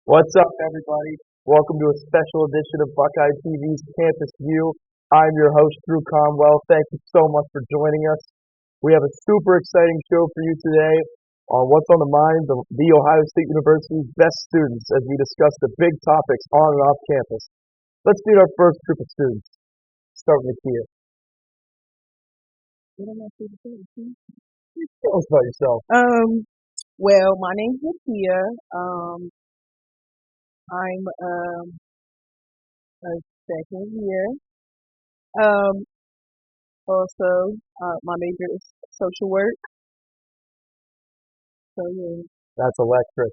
What's up, everybody? Welcome to a special edition of Buckeye TV's Campus View. I'm your host, Drew Conwell. Thank you so much for joining us. We have a super exciting show for you today on what's on the minds of the Ohio State University's best students as we discuss the big topics on and off campus. Let's meet our first group of students. Start with Nakia. Tell us about yourself. Well, my name's Nakia. I'm a second year. Also, my major is social work. So yeah. That's electric.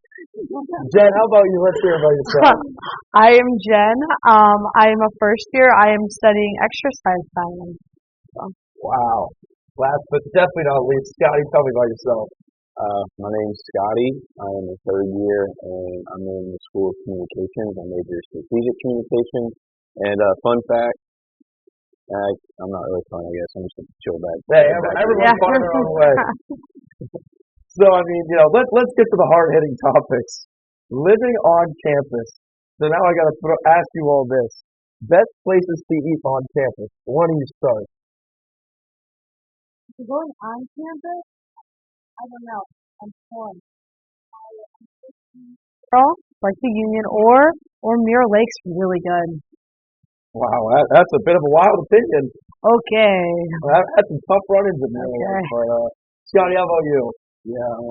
Jen, how about you? Let's hear about yourself. I am Jen. I am a first year. I am studying exercise science. Wow. Last but definitely not least, Scotty, tell me about yourself. My name's Scotty. I am a third year, and I'm in the School of Communications. I major in strategic communications. And fun fact, I'm not really fun, I guess. I'm just gonna chill back. Hey, everyone's fun their own way. So, let's get to the hard-hitting topics. Living on campus. So now I got to ask you all this. Best places to eat on campus. Why don't you start? Going on campus? I don't know. I'm torn. Like the Union or Mirror Lake's really good. Wow, that's a bit of a wild opinion. Okay. I've had some tough run-ins at Mirror Lake, but Scotty, how about you? Yeah,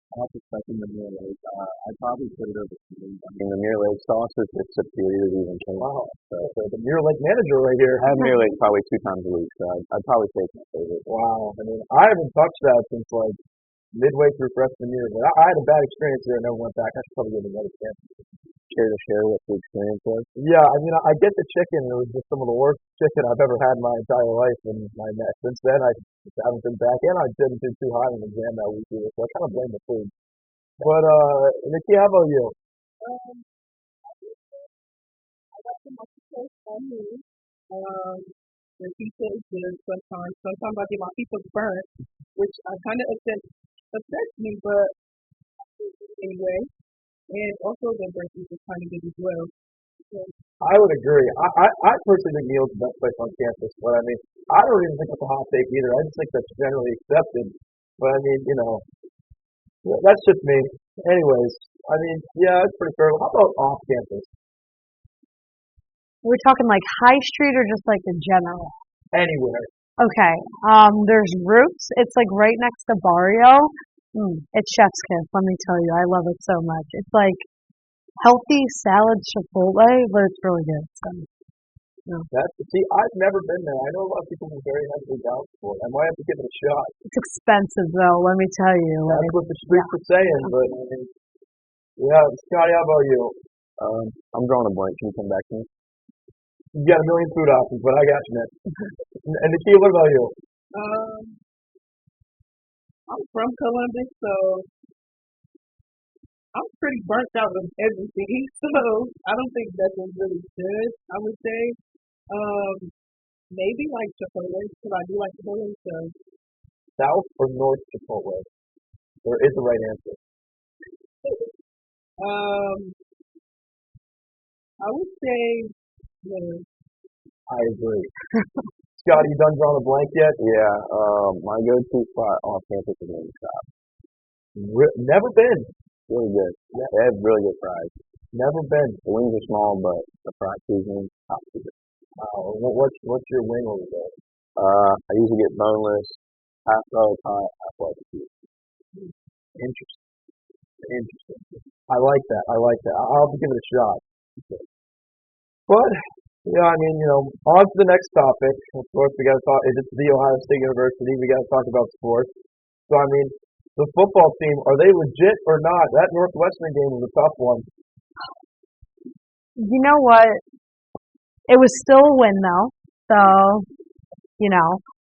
I have to second the Mirror Lake. I'd probably put it over Smooth. I mean, the Mirror Lake sauce is just superior to even King. Wow. So the Mirror Lake manager right here. I have Mirror Lake probably 2 times a week, so I'd probably say it's my favorite. Wow. I haven't touched that since midway through freshman year, but I had a bad experience there and never went back. I should probably give it another chance. Care to share what the experience was? Yeah, I get the chicken. It was just some of the worst chicken I've ever had in my entire life, and since then I just haven't been back, and I didn't do too high on the exam that week either, so I kind of blame the food. But Nikki, how about you? I got some muscle on me. The pizza is good sometimes. Sometimes I get my pizza burnt, which I kind of upsets me, but anyway. And also the breakfast is kind of good as well. So, I would agree. I personally think Neil's the best place on campus, but I don't even think it's a hot take either. I just think that's generally accepted. But that's just me. Anyways, yeah, it's pretty fair. How about off campus? We're talking like High Street or just like the general? Anywhere. Okay. There's Roots. It's like right next to Barrio. It's chef's kiss, let me tell you. I love it so much. It's like healthy salad Chipotle, but it's really good. So, yeah. I've never been there. I know a lot of people are very heavily down for it. I might have to give it a shot. It's expensive though, let me tell you. That's what the streets are saying, but yeah, Scotty, how about you? I'm drawing a blank. Can you come back to me? You got a million food options, but I got you, man. And Nakia, what about you? I'm from Columbus, so I'm pretty burnt out of everything. So I don't think that was really good, I would say. Maybe like Chipotle, because I do like Chipotle. So South or North Chipotle? There is the right answer. I would say no. I agree. Scotty, you done drawing a blank yet? Yeah, my go-to spot off campus is Wingstop. Never been. Really good. They have really good fries. Never been. The wings are small, but the fried seasoning, top secret. What's your wing over there? I usually get boneless, half garlic hot, half barbecue. Interesting. I like that. I'll give it a shot. But yeah, on to the next topic. Of course, we got to talk. It's the Ohio State University. We got to talk about sports. So the football team, are they legit or not? That Northwestern game was a tough one. You know what? It was still a win though. So,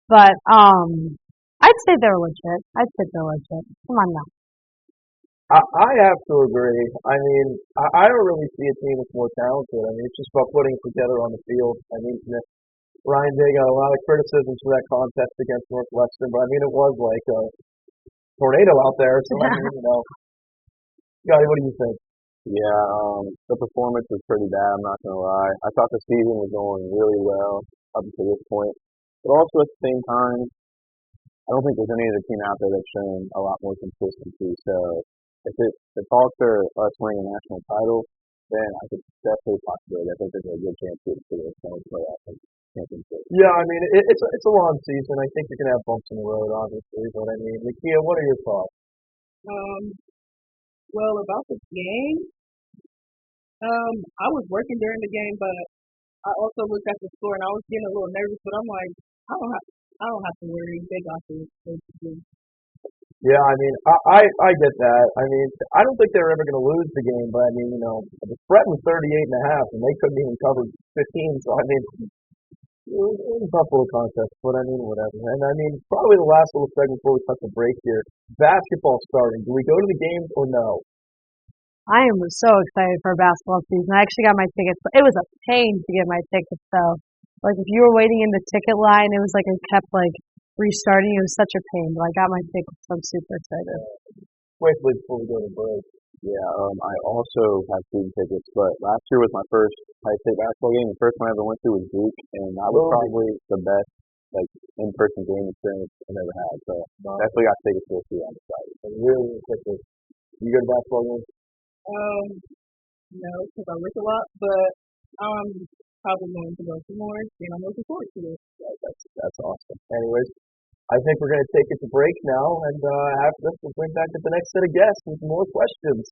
but I'd say they're legit. Come on now. I have to agree. I don't really see a team that's more talented. It's just about putting it together on the field. Ryan Day got a lot of criticisms for that contest against Northwestern, but it was like a tornado out there. So Scotty, what do you think? Yeah, the performance was pretty bad, I'm not gonna lie. I thought the season was going really well up until this point. But also at the same time, I don't think there's any other team out there that's shown a lot more consistency. So if it falls for us winning a national title, then I could definitely possibly I think there's a good chance to the playoff championship. Yeah, I mean, it's a long season. I think you're gonna have bumps in the road, obviously, but I mean, Nakia, what are your thoughts? Um, well, about the game, I was working during the game, but I also looked at the score and I was getting a little nervous. But I'm like, I don't have to worry. They got this. Basically. Yeah, I mean, I get that. I mean, I don't think they were ever going to lose the game, but I mean, the spread was 38.5, and they couldn't even cover 15. So I mean, it was a tough little contest, but I mean, whatever. And I mean, probably the last little segment before we cut the break here. Basketball starting. Do we go to the games or no? I am so excited for basketball season. I actually got my tickets. It was a pain to get my tickets though. Like if you were waiting in the ticket line, it was like it kept like restarting. It was such a pain, but I got my tickets. So I'm super excited. Quickly before we go to break. Yeah, I also have season tickets, but last year was my first high state basketball game. The first one I ever went to was Duke, and that was probably the best like in-person game experience I've ever had. So definitely got tickets to see on the site. And really quickly, you go to basketball games? Um, no, because I work a lot, but I'm probably going to go to more, and I'm looking forward to it. That's awesome. Anyways, I think we're going to take it to break now, and after this, we'll bring back the next set of guests with more questions.